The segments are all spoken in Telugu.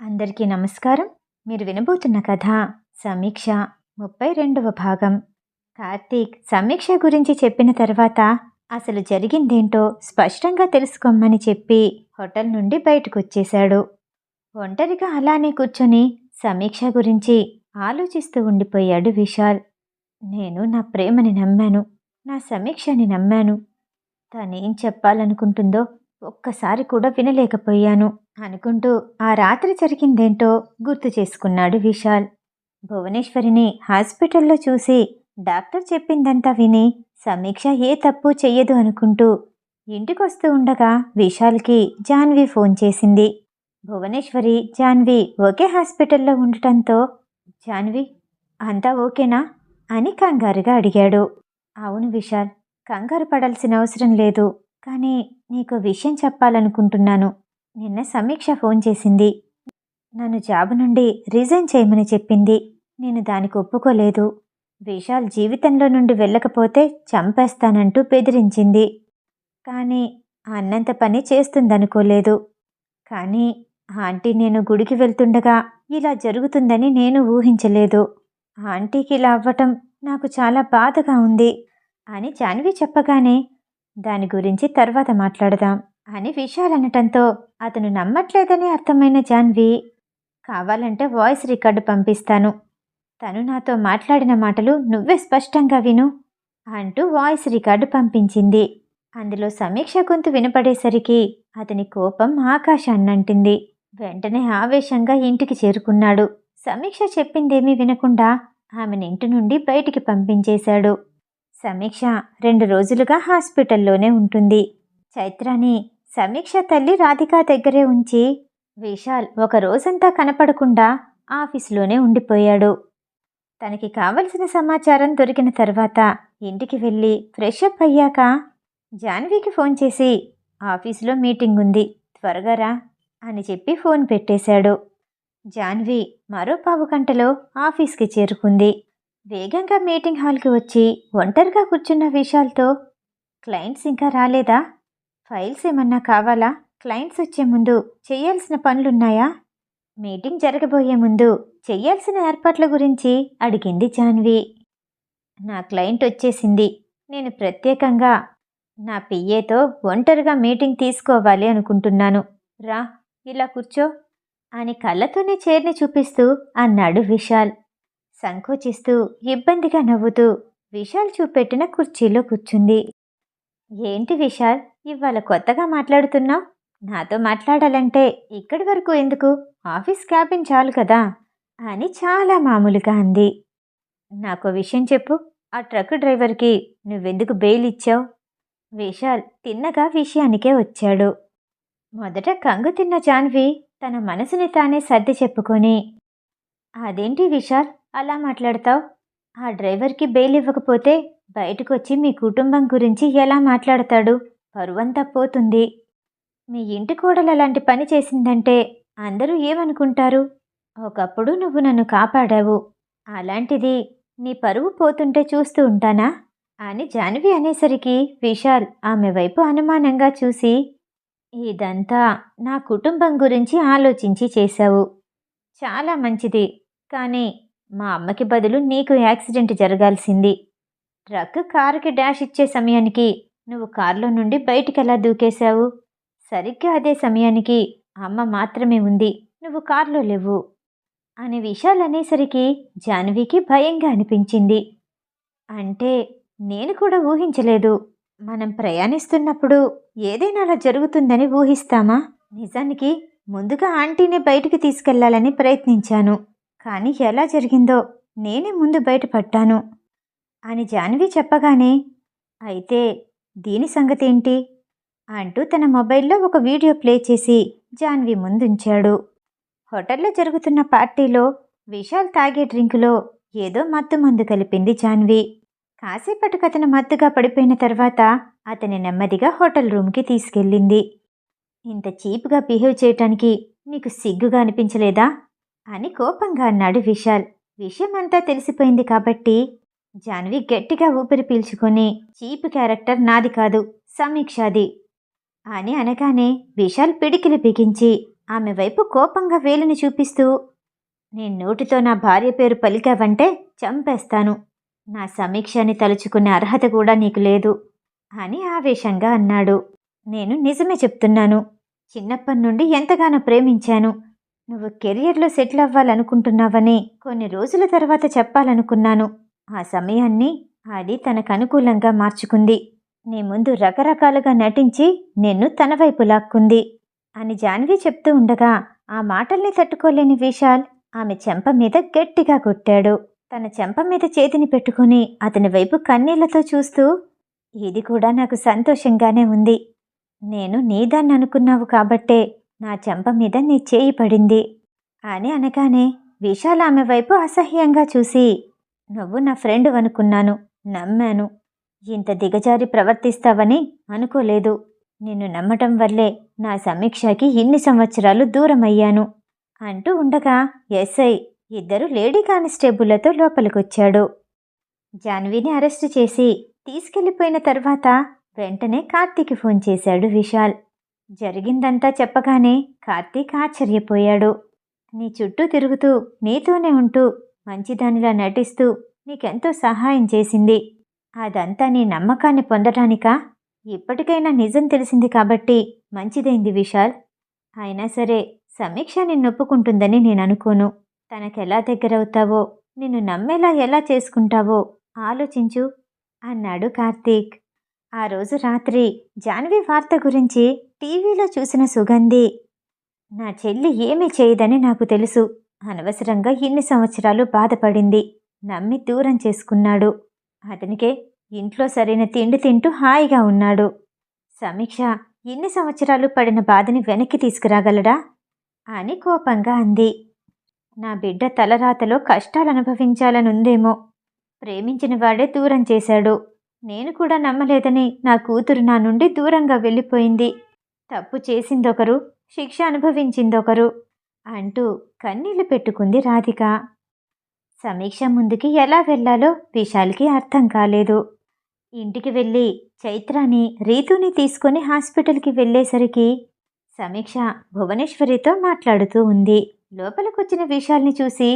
అందరికీ నమస్కారం. మీరు వినబోతున్న కథ సమీక్ష 32వ భాగం. కార్తీక్ సమీక్ష గురించి చెప్పిన తర్వాత అసలు జరిగిందేంటో స్పష్టంగా తెలుసుకోమని చెప్పి హోటల్ నుండి బయటకొచ్చేశాడు. ఒంటరిగా అలానే కూర్చొని సమీక్ష గురించి ఆలోచిస్తూ ఉండిపోయాడు విశాల్. నేను నా ప్రేమని నమ్మాను, నా సమీక్షని నమ్మాను. తనేం చెప్పాలనుకుంటుందో ఒక్కసారి కూడా వినలేకపోయాను అనుకుంటూ ఆ రాత్రి జరిగిందేంటో గుర్తు చేసుకున్నాడు విశాల్. భువనేశ్వరిని హాస్పిటల్లో చూసి డాక్టర్ చెప్పిందంతా విని సమీక్ష ఏ తప్పు చెయ్యదు అనుకుంటూ ఇంటికొస్తూ ఉండగా విశాల్కి జాన్వి ఫోన్ చేసింది. భువనేశ్వరి, జాన్వి ఒకే హాస్పిటల్లో ఉండటంతో జాన్వి అంతా ఓకేనా అని కంగారుగా అడిగాడు. అవును విశాల్, కంగారు పడాల్సిన అవసరం లేదు, కానీ నీకు విషయం చెప్పాలనుకుంటున్నాను. నిన్న సమీక్ష ఫోన్ చేసింది. నన్ను జాబ్ నుండి రిజైన్ చేయమని చెప్పింది. నేను దానికి ఒప్పుకోలేదు. విశాల్ జీవితంలో నుండి వెళ్ళకపోతే చంపేస్తానంటూ బెదిరించింది. కానీ అన్నంత పని చేస్తుందనుకోలేదు. కానీ ఆంటీ నేను గుడికి వెళ్తుండగా ఇలా జరుగుతుందని నేను ఊహించలేదు. ఆంటీకి ఇలా అవ్వటం నాకు చాలా బాధగా ఉంది అని జాన్వి చెప్పగానే దాని గురించి తర్వాత మాట్లాడదాం అని విశాల్ అనటంతో అతను నమ్మట్లేదని అర్థమైన జాన్వి, కావాలంటే వాయిస్ రికార్డు పంపిస్తాను, తను నాతో మాట్లాడిన మాటలు నువ్వే స్పష్టంగా విను అంటూ వాయిస్ రికార్డు పంపించింది. అందులో సమీక్ష గొంతు వినపడేసరికి అతని కోపం ఆకాశాన్నంటింది. వెంటనే ఆవేశంగా ఇంటికి చేరుకున్నాడు. సమీక్ష చెప్పిందేమీ వినకుండా ఆమెను ఇంటి నుండి బయటికి పంపించేశాడు. సమీక్ష 2 రోజులుగా హాస్పిటల్లోనే ఉంటుంది. చైత్రాని సమీక్ష తల్లి రాధిక దగ్గరే ఉంచి విశాల్ ఒక రోజంతా కనపడకుండా ఆఫీసులోనే ఉండిపోయాడు. తనకి కావలసిన సమాచారం దొరికిన తర్వాత ఇంటికి వెళ్ళి ఫ్రెష్ అప్ అయ్యాక జాన్వికి ఫోన్ చేసి ఆఫీసులో మీటింగ్ ఉంది, త్వరగా రా అని చెప్పి ఫోన్ పెట్టేశాడు. జాన్వి మరో 15 గంటలో ఆఫీస్కి చేరుకుంది. వేగంగా మీటింగ్ హాల్కి వచ్చి ఒంటరిగా కూర్చున్న విశాల్తో, క్లయింట్స్ ఇంకా రాలేదా? ఫైల్స్ ఏమన్నా కావాలా? క్లయింట్స్ వచ్చే ముందు చెయ్యాల్సిన పనులున్నాయా? మీటింగ్ జరగబోయే ముందు చెయ్యాల్సిన ఏర్పాట్ల గురించి అడిగింది జాన్వి. నా క్లయింట్ వచ్చేసింది. నేను ప్రత్యేకంగా నా పిఏతో ఒంటరిగా మీటింగ్ తీసుకోవాలి అనుకుంటున్నాను. రా, ఇలా కూర్చో అని కళ్ళతోనే చైర్ని చూపిస్తూ అన్నాడు విశాల్. సంకోచిస్తూ ఇబ్బందిగా నవ్వుతూ విశాల్ చూపెట్టిన కుర్చీలో కూర్చుంది. ఏంటి విశాల్, ఇవాళ కొత్తగా మాట్లాడుతున్నావు? నాతో మాట్లాడాలంటే ఇక్కడి వరకు ఎందుకు? ఆఫీస్ క్యాబిన్ చాలు కదా అని చాలా మామూలుగా అంది. నాకో విషయం చెప్పు, ఆ ట్రక్ డ్రైవర్కి నువ్వెందుకు బెయిల్ ఇచ్చావు? విశాల్ తిన్నగా విషయానికే వచ్చాడు. మొదట కంగు తిన్న జాన్వి తన మనసుని తానే సర్ది చెప్పుకొని, అదేంటి విశాల్ అలా మాట్లాడతావు? ఆ డ్రైవర్కి బెయిల్ ఇవ్వకపోతే బయటకొచ్చి మీ కుటుంబం గురించి ఎలా మాట్లాడతాడు? పరువంతా పోతుంది. మీ ఇంటి కోడలు అలాంటి పని చేసిందంటే అందరూ ఏమనుకుంటారు? ఒకప్పుడు నువ్వు నన్ను కాపాడావు, అలాంటిది నీ పరువు పోతుంటే చూస్తూ ఉంటానా అని జాన్వి అనేసరికి విశాల్ ఆమె వైపు అనుమానంగా చూసి, ఇదంతా నా కుటుంబం గురించి ఆలోచించి చేశావు. చాలా మంచిది, కానీ మా అమ్మకి బదులు నీకు యాక్సిడెంట్ జరగాల్సింది. ట్రక్ కారుకి డాష్ ఇచ్చే సమయానికి నువ్వు కారులో నుండి బయటికెలా దూకేశావు? సరిగ్గా అదే సమయానికి అమ్మ మాత్రమే ఉంది, నువ్వు కారులో లేవు అని విశాల్ అనేసరికి జాన్వికి భయంగా అనిపించింది. అంటే నేను కూడా ఊహించలేదు. మనం ప్రయాణిస్తున్నప్పుడు ఏదైనా అలా జరుగుతుందని ఊహిస్తామా? నిజానికి ముందుగా ఆంటీని బయటికి తీసుకెళ్లాలని ప్రయత్నించాను, కానీ ఎలా జరిగిందో నేనే ముందు బయటపడ్డాను అని జాన్వి చెప్పగానే, అయితే దీని సంగతేంటి అంటూ తన మొబైల్లో ఒక వీడియో ప్లే చేసి జాన్వి ముందుంచాడు. హోటల్లో జరుగుతున్న పార్టీలో విశాల్ తాగే డ్రింకులో ఏదో మత్తు మందు కలిపింది జాన్వి. కాసేపటికి అతను మత్తుగా పడిపోయిన తర్వాత అతని నెమ్మదిగా హోటల్ రూమ్కి తీసుకెళ్ళింది. ఇంత చీప్గా బిహేవ్ చేయటానికి నీకు సిగ్గుగా అనిపించలేదా అని కోపంగా అన్నాడు విశాల్. విషయమంతా తెలిసిపోయింది కాబట్టి జాన్వి గట్టిగా ఊపిరి పీల్చుకొని, చీప్ క్యారెక్టర్ నాది కాదు, సమీక్షది అని అనగానే విశాల్ పిడికిలి బిగించి ఆమె వైపు కోపంగా వేలిని చూపిస్తూ, నేను నోటితో నా భార్య పేరు పలికావంటే చంపేస్తాను. నా సమీక్షని తలుచుకునే అర్హత కూడా నీకు లేదు అని ఆవేశంగా అన్నాడు. నేను నిజమే చెప్తున్నాను. చిన్నప్పటి నుండి ఎంతగానో ప్రేమించాను. నువ్వు కెరియర్లో సెటిల్ అవ్వాలనుకుంటున్నావని కొన్ని రోజుల తర్వాత చెప్పాలనుకున్నాను. ఆ సమయాన్ని అది తనకు అనుకూలంగా మార్చుకుంది. నీ ముందు రకరకాలుగా నటించి నిన్ను తన వైపు లాక్కుంది అని జాన్వి చెప్తూ ఉండగా ఆ మాటల్ని తట్టుకోలేని విశాల్ ఆమె చెంప మీద గట్టిగా కొట్టాడు. తన చెంప మీద చేతిని పెట్టుకుని అతని వైపు కన్నీళ్లతో చూస్తూ, ఇది కూడా నాకు సంతోషంగానే ఉంది. నేను నీదాన్ని అనుకున్నావు కాబట్టే నా చెంప మీద నీ చేయి పడింది అని అనగానే విశాల్ ఆమె వైపు అసహ్యంగా చూసి, నువ్వు నా ఫ్రెండ్ అనుకున్నాను, నమ్మాను. ఇంత దిగజారి ప్రవర్తిస్తావని అనుకోలేదు. నిన్ను నమ్మటం వల్లే నా సమీక్షకి ఇన్ని సంవత్సరాలు దూరమయ్యాను అంటూ ఉండగా ఎస్ఐ ఇద్దరు లేడీ కానిస్టేబుళ్లతో లోపలికొచ్చాడు. జాన్వీని అరెస్టు చేసి తీసుకెళ్లిపోయిన తర్వాత వెంటనే కార్తీకి ఫోన్ చేశాడు విశాల్. జరిగిందంతా చెప్పగానే కార్తీక్ ఆశ్చర్యపోయాడు. నీ చుట్టూ తిరుగుతూ నీతోనే ఉంటూ మంచిదానిలా నటిస్తూ నీకెంతో సహాయం చేసింది. అదంతా నీ నమ్మకాన్ని పొందటానికా? ఇప్పటికైనా నిజం తెలిసింది కాబట్టి మంచిదైంది విశాల్. అయినా సరే సమీక్ష నిన్నొప్పుకుంటుందని నేననుకోను. తనకెలా దగ్గరవుతావో, నిన్ను నమ్మేలా ఎలా చేసుకుంటావో ఆలోచించు అన్నాడు కార్తీక్. ఆ రోజు రాత్రి జాన్వి వార్త గురించి టీవీలో చూసిన సుగంధి, నా చెల్లి ఏమీ చేయదని నాకు తెలుసు. అనవసరంగా ఇన్ని సంవత్సరాలు బాధపడింది. నమ్మి దూరం చేసుకున్నాడు. అతనికే ఇంట్లో సరైన తిండి తింటూ హాయిగా ఉన్నాడు. సమీక్ష ఇన్ని సంవత్సరాలు పడిన బాధని వెనక్కి తీసుకురాగలడా అని కోపంగా అంది. నా బిడ్డ తలరాతలో కష్టాలనుభవించాలనుందేమో. ప్రేమించిన వాడే దూరం చేశాడు. నేను కూడా నమ్మలేదని నా కూతురు నా నుండి దూరంగా వెళ్ళిపోయింది. తప్పు చేసిందొకరు, శిక్ష అనుభవించిందొకరు అంటూ కన్నీళ్లు పెట్టుకుంది రాధిక. సమీక్ష ముందుకి ఎలా వెళ్లాలో విశాల్కి అర్థం కాలేదు. ఇంటికి వెళ్ళి చైత్రాని, రీతుని తీసుకుని హాస్పిటల్కి వెళ్ళేసరికి సమీక్ష భువనేశ్వరితో మాట్లాడుతూ ఉంది. లోపలికొచ్చిన విశాల్ని చూసి,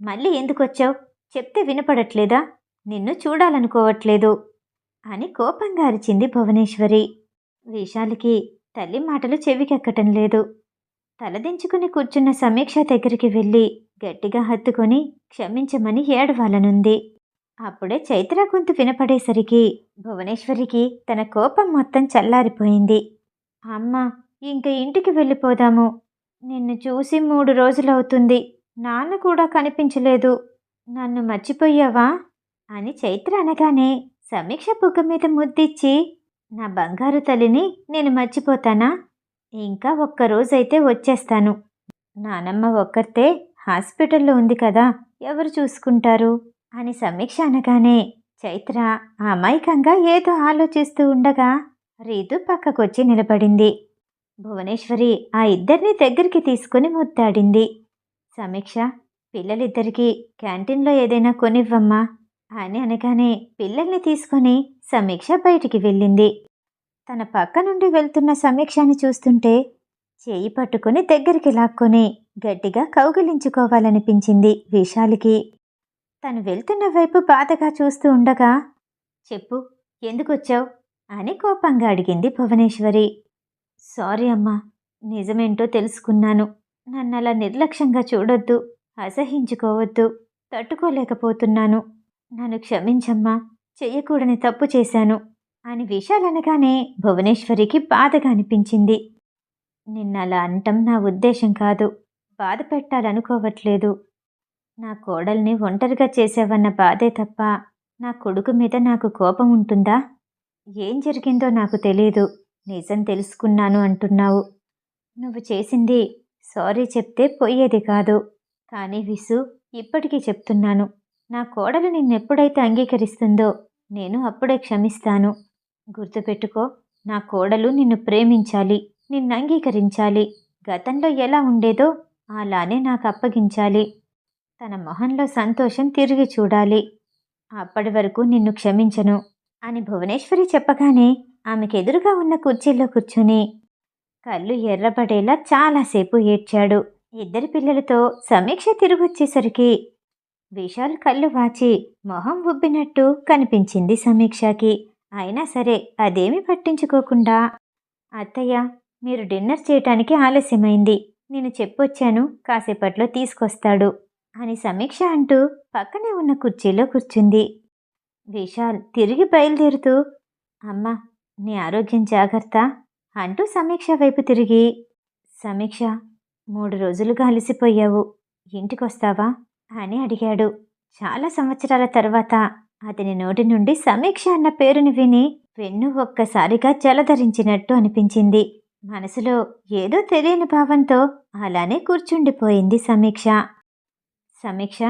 మళ్ళీ ఎందుకొచ్చావు? చెప్తే వినపడట్లేదా? నిన్ను చూడాలనుకోవట్లేదు అని కోపంగా అరిచింది భువనేశ్వరి. విశాల్కి తల్లి మాటలు చెవికెక్కటం లేదు. తలదించుకుని కూర్చున్న సమీక్ష దగ్గరికి వెళ్ళి గట్టిగా హత్తుకొని క్షమించమని ఏడవాలనుంది. అప్పుడే చైత్ర గొంతు వినపడేసరికి భువనేశ్వరికి తన కోపం మొత్తం చల్లారిపోయింది. అమ్మా, ఇంక ఇంటికి వెళ్ళిపోదాము. నిన్ను చూసి 3 రోజులవుతుంది. నాన్న కూడా కనిపించలేదు. నన్ను మర్చిపోయావా అని చైత్ర అనగానే సమీక్ష బుగ్గ మీద ముద్దిచ్చి, నా బంగారు తల్లిని నేను మర్చిపోతానా? ఇంకా ఒక్కరోజైతే వచ్చేస్తాను. నానమ్మ ఒక్కర్తే హాస్పిటల్లో ఉంది కదా, ఎవరు చూసుకుంటారు అని సమీక్ష అనగానే చైత్ర అమాయకంగా ఏదో ఆలోచిస్తూ ఉండగా రీతు పక్కకొచ్చి నిలబడింది. భువనేశ్వరి ఆ ఇద్దరిని దగ్గరికి తీసుకుని ముద్దాడింది. సమీక్ష, పిల్లలిద్దరికీ క్యాంటీన్లో ఏదైనా కొనివ్వమ్మా అని అనగానే పిల్లల్ని తీసుకొని సమీక్ష బయటికి వెళ్ళింది. తన పక్క నుండి వెళ్తున్న సమీక్షని చూస్తుంటే చేయి పట్టుకుని దగ్గరికి లాక్కొని గట్టిగా కౌగిలించుకోవాలనిపించింది విశాలికి. తను వెళ్తున్న వైపు బాధగా చూస్తూ ఉండగా, చెప్పు, ఎందుకొచ్చావు అని కోపంగా అడిగింది భువనేశ్వరి. సారీ అమ్మా, నిజమేంటో తెలుసుకున్నాను. నన్నలా నిర్లక్ష్యంగా చూడొద్దు, అసహించుకోవద్దు. తట్టుకోలేకపోతున్నాను. నన్ను క్షమించమ్మా, చెయ్యకూడని తప్పు చేశాను అని విశాల్ అనగానే భువనేశ్వరికి బాధగా అనిపించింది. నిన్నలా అంటం నా ఉద్దేశం కాదు. బాధ పెట్టాలనుకోవట్లేదు. నా కోడల్ని ఒంటరిగా చేసావన్న బాధే తప్ప నా కొడుకు మీద నాకు కోపం ఉంటుందా? ఏం జరిగిందో నాకు తెలీదు. నిజం తెలుసుకున్నాను అంటున్నావు. నువ్వు చేసింది సారీ చెప్తే పోయేది కాదు. కానీ విసు, ఇప్పటికీ చెప్తున్నాను, నా కోడలు నిన్నెప్పుడైతే అంగీకరిస్తుందో నేను అప్పుడే క్షమిస్తాను. గుర్తుపెట్టుకో, నా కోడలు నిన్ను ప్రేమించాలి, నిన్ను అంగీకరించాలి. గతంలో ఎలా ఉండేదో అలానే నాకు అప్పగించాలి. తన మొహంలో సంతోషం తిరిగి చూడాలి. అప్పటి వరకు నిన్ను క్షమించను అని భువనేశ్వరి చెప్పగానే ఆమెకెదురుగా ఉన్న కుర్చీలో కూర్చొని కళ్ళు ఎర్రబడేలా చాలాసేపు ఏడ్చాడు. ఇద్దరి పిల్లలతో సమీక్ష తిరిగొచ్చేసరికి విశాల్ కళ్ళు వాచి మొహం ఉబ్బినట్టు కనిపించింది సమీక్షకి. అయినా సరే అదేమీ పట్టించుకోకుండా, అత్తయ్య, మీరు డిన్నర్ చేయటానికి ఆలస్యమైంది. నేను చెప్పొచ్చాను, కాసేపట్లో తీసుకొస్తాడు అని సమీక్ష అంటూ పక్కనే ఉన్న కుర్చీలో కూర్చుంది. విశాల్ తిరిగి బయలుదేరుతూ, అమ్మా, నీ ఆరోగ్యం జాగ్రత్త అంటూ సమీక్ష వైపు తిరిగి, సమీక్ష, 3 రోజులుగా అలసిపోయావు, ఇంటికొస్తావా అని అడిగాడు. చాలా సంవత్సరాల తర్వాత అతని నోటి నుండి సమీక్ష అన్న పేరుని విని వెన్ను ఒక్కసారిగా జలధరించినట్టు అనిపించింది. మనసులో ఏదో తెలియని భావంతో అలానే కూర్చుండిపోయింది సమీక్ష. సమీక్ష,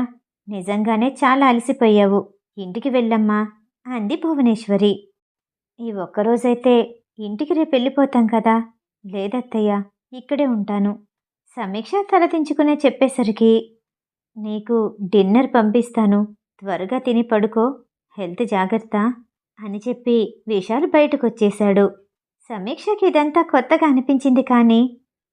నిజంగానే చాలా అలసిపోయావు, ఇంటికి వెళ్ళమ్మా అంది భువనేశ్వరి. ఈ ఒక్కరోజైతే ఇంటికి రేపు వెళ్ళిపోతాం కదా. లేదత్తయ్య, ఇక్కడే ఉంటాను. సమీక్ష తలదించుకునే చెప్పేసరికి, నీకు డిన్నర్ పంపిస్తాను, త్వరగా తిని పడుకో, హెల్త్ జాగ్రత్త అని చెప్పి విశాల్ బయటకొచ్చేశాడు. సమీక్షకి ఇదంతా కొత్తగా అనిపించింది, కానీ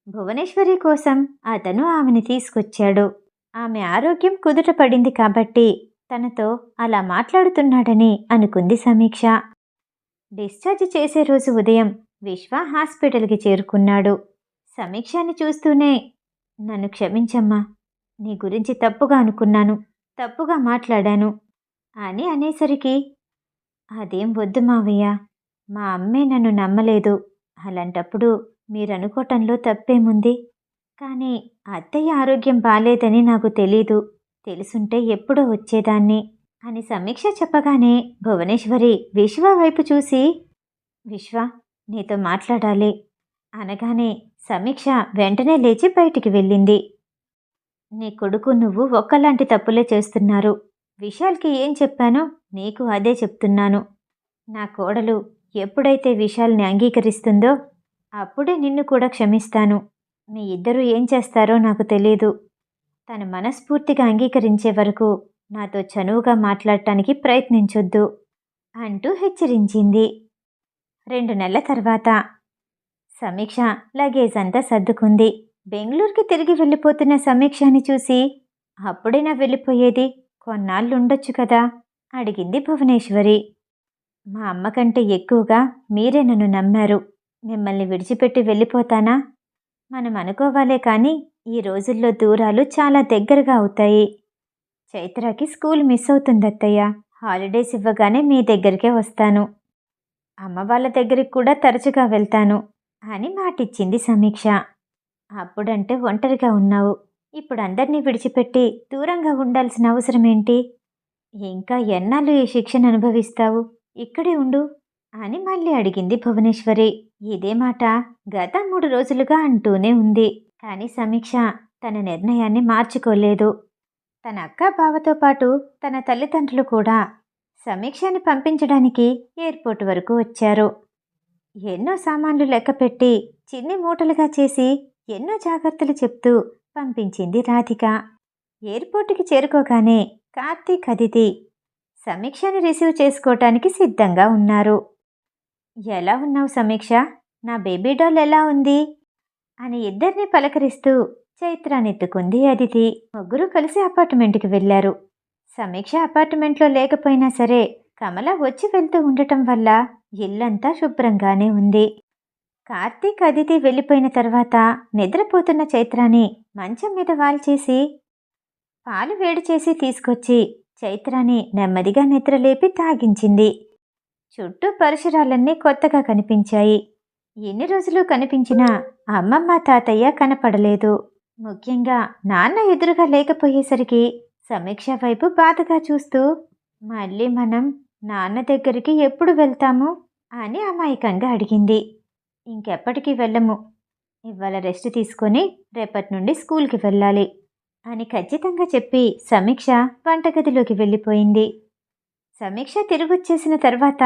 భువనేశ్వరి కోసం అతను ఆమెని తీసుకొచ్చాడు. ఆమె ఆరోగ్యం కుదుట పడింది కాబట్టి తనతో అలా మాట్లాడుతున్నాడని అనుకుంది సమీక్ష. డిశ్చార్జ్ చేసే రోజు ఉదయం విశ్వ హాస్పిటల్కి చేరుకున్నాడు. సమీక్షని చూస్తూనే, నన్ను క్షమించమ్మా, నీ గురించి తప్పుగా అనుకున్నాను, తప్పుగా మాట్లాడాను అని అనేసరికి, అదేం వద్దు మావయ్య, మా అమ్మే నన్ను నమ్మలేదు. అలాంటప్పుడు మీరనుకోవటంలో తప్పేముంది? కానీ అత్తయ్య ఆరోగ్యం బాలేదని నాకు తెలీదు, తెలుసుంటే ఎప్పుడో వచ్చేదాన్ని అని సమీక్ష చెప్పగానే భువనేశ్వరి విశ్వ వైపు చూసి, విశ్వ, నీతో మాట్లాడాలి అనగానే సమీక్ష వెంటనే లేచి బయటికి వెళ్ళింది. నీ కొడుకు నువ్వు ఒక్కలాంటి తప్పులే చేస్తున్నారు. విశాల్కి ఏం చెప్పానో నీకు అదే చెప్తున్నాను. నా కోడలు ఎప్పుడైతే విశాల్ని అంగీకరిస్తుందో అప్పుడే నిన్ను కూడా క్షమిస్తాను. మీ ఇద్దరూ ఏం చేస్తారో నాకు తెలీదు. తను మనస్ఫూర్తిగా అంగీకరించే వరకు నాతో చనువుగా మాట్లాడటానికి ప్రయత్నించొద్దు అంటూ హెచ్చరించింది. 2 నెలల తర్వాత సమీక్ష లగేజ్ అంతా సర్దుకుంది. బెంగళూరుకి తిరిగి వెళ్ళిపోతున్న సమీక్షని చూసి, అప్పుడైనా వెళ్ళిపోయేది, కొన్నాళ్ళుండొచ్చు కదా అడిగింది భువనేశ్వరి. మా అమ్మ కంటే ఎక్కువగా మీరే నన్ను నమ్మారు. మిమ్మల్ని విడిచిపెట్టి వెళ్ళిపోతానా? మనం అనుకోవాలే కానీ ఈ రోజుల్లో దూరాలు చాలా దగ్గరగా అవుతాయి. చైత్రకి స్కూల్ మిస్ అవుతుందత్తయ్య. హాలిడేస్ ఇవ్వగానే మీ దగ్గరికే వస్తాను. అమ్మ వాళ్ళ దగ్గరికి కూడా తరచుగా వెళ్తాను అని మాటిచ్చింది సమీక్ష. అప్పుడంటే ఒంటరిగా ఉన్నావు, ఇప్పుడు అందరినీ విడిచిపెట్టి దూరంగా ఉండాల్సిన అవసరమేంటి? ఇంకా ఎన్నాళ్ళు ఈ శిక్షను అనుభవిస్తావు? ఇక్కడే ఉండు అని మళ్ళీ అడిగింది భువనేశ్వరి. ఇదే మాట గత 3 రోజులుగా అంటూనే ఉంది. కానీ సమీక్ష తన నిర్ణయాన్ని మార్చుకోలేదు. తన అక్క బావతో పాటు తన తల్లిదండ్రులు కూడా సమీక్షని పంపించడానికి ఎయిర్పోర్ట్ వరకు వచ్చారు. ఎన్నో సామాన్లు లెక్కపెట్టి చిన్ని మూటలుగా చేసి ఎన్నో జాగ్రత్తలు చెప్తూ పంపించింది రాధిక. ఎయిర్పోర్టుకి చేరుకోగానే కార్తీక్, అదితి సమీక్షని రిసీవ్ చేసుకోవటానికి సిద్ధంగా ఉన్నారు. ఎలా ఉన్నావు సమీక్ష? నా బేబీ డాల్ ఎలా ఉంది అని ఇద్దరిని పలకరిస్తూ చైత్రానెత్తుకుంది అదితి. ముగ్గురు కలిసి అపార్ట్మెంట్కి వెళ్లారు. సమీక్ష అపార్ట్మెంట్లో లేకపోయినా సరే కమల వచ్చి వెళ్తూ ఉండటం వల్ల ఇల్లంతా శుభ్రంగానే ఉంది. కార్తీక్, అదితి వెళ్ళిపోయిన తర్వాత నిద్రపోతున్న చైత్రాని మంచం మీద వాల్చేసి పాలు వేడి చేసి తీసుకొచ్చి చైత్రాని నెమ్మదిగా నిద్రలేపి తాగించింది. చుట్టూ పరిసరాలన్నీ కొత్తగా కనిపించాయి. ఎన్ని రోజులు కనిపించినా అమ్మమ్మ, తాతయ్య కనపడలేదు. ముఖ్యంగా నాన్న ఎదురుగా లేకపోయేసరికి సమీక్ష వైపు బాధగా చూస్తూ, మళ్ళీ మనం నాన్న దగ్గరికి ఎప్పుడు వెళ్తాము అని అమాయకంగా అడిగింది. ఇంకెప్పటికీ వెళ్ళము, ఇవాళ రెస్ట్ తీసుకొని రేపటి నుండి స్కూల్కి వెళ్ళాలి అని ఖచ్చితంగా చెప్పి సమీక్ష వంటగదిలోకి వెళ్ళిపోయింది. సమీక్ష తిరిగొచ్చేసిన తర్వాత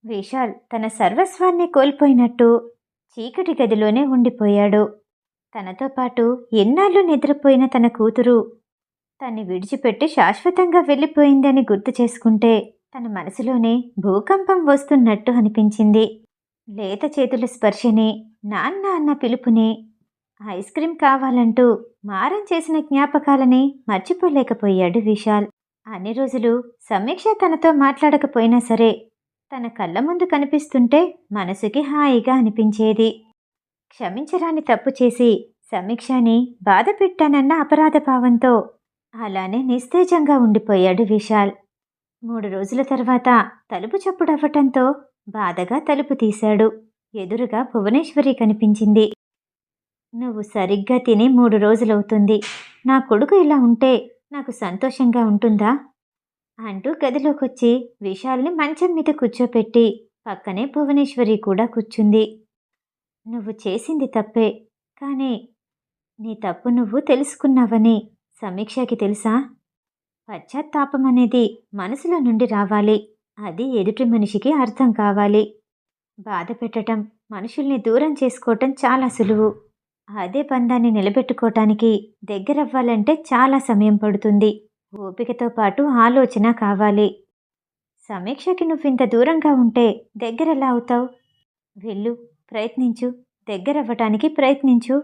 విశాల్ తన సర్వస్వాన్ని కోల్పోయినట్టు చీకటి గదిలోనే ఉండిపోయాడు. తనతో పాటు ఎన్నాళ్ళు నిద్రపోయిన తన కూతురు తన్ని విడిచిపెట్టి శాశ్వతంగా వెళ్ళిపోయిందని గుర్తు చేసుకుంటే తన మనసులోనే భూకంపం వస్తున్నట్టు అనిపించింది. లేత చేతుల స్పర్శని, నాన్న అన్న పిలుపుని, ఐస్ క్రీం కావాలంటూ మారం చేసిన జ్ఞాపకాలని మర్చిపోలేకపోయాడు విశాల్. అన్ని రోజులు సమీక్ష తనతో మాట్లాడకపోయినా సరే, తన కళ్ళ ముందు కనిపిస్తుంటే మనసుకి హాయిగా అనిపించేది. క్షమించరాని తప్పు చేసి సమీక్షని బాధ పెట్టానన్న అపరాధ భావంతో అలానే నిస్తేజంగా ఉండిపోయాడు విశాల్. 3 రోజుల తర్వాత తలుపు చప్పుడవ్వటంతో బాధగా తలుపు తీశాడు. ఎదురుగా భువనేశ్వరి కనిపించింది. నువ్వు సరిగ్గా తిని 3 రోజులవుతుంది. నా కొడుకు ఇలా ఉంటే నాకు సంతోషంగా ఉంటుందా? అంటూ గదిలోకొచ్చి విశాల్ని మంచం మీద కూర్చోపెట్టి పక్కనే భువనేశ్వరి కూడా కూర్చుంది. నువ్వు చేసింది తప్పే, కానీ నీ తప్పు నువ్వు తెలుసుకున్నావని సమీక్షకి తెలుసా? పశ్చాత్తాపం అనేది మనసులో నుండి రావాలి. అది ఎదుటి మనిషికి అర్థం కావాలి. బాధ పెట్టటం, మనుషుల్ని దూరం చేసుకోవటం చాలా సులువు. అదే బంధాన్ని నిలబెట్టుకోవటానికి దగ్గరవ్వాలంటే చాలా సమయం పడుతుంది. ఓపికతో పాటు ఆలోచన కావాలి. సమీక్షకి నువ్వింత దూరంగా ఉంటే దగ్గరెలా అవుతావు? వెళ్ళు, ప్రయత్నించు, దగ్గరవ్వటానికి ప్రయత్నించు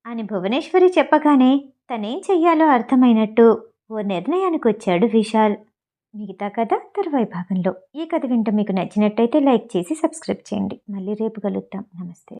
అని భువనేశ్వరి చెప్పగానే తనేం చెయ్యాలో అర్థమైనట్టు ఓ నిర్ణయానికొచ్చాడు విశాల్. మిగతా కథ తర్వాయి భాగంలో. ఈ కథ వింటే మీకు నచ్చినట్టయితే లైక్ చేసి సబ్స్క్రైబ్ చేయండి. మళ్ళీ రేపు కలుద్దాం. నమస్తే.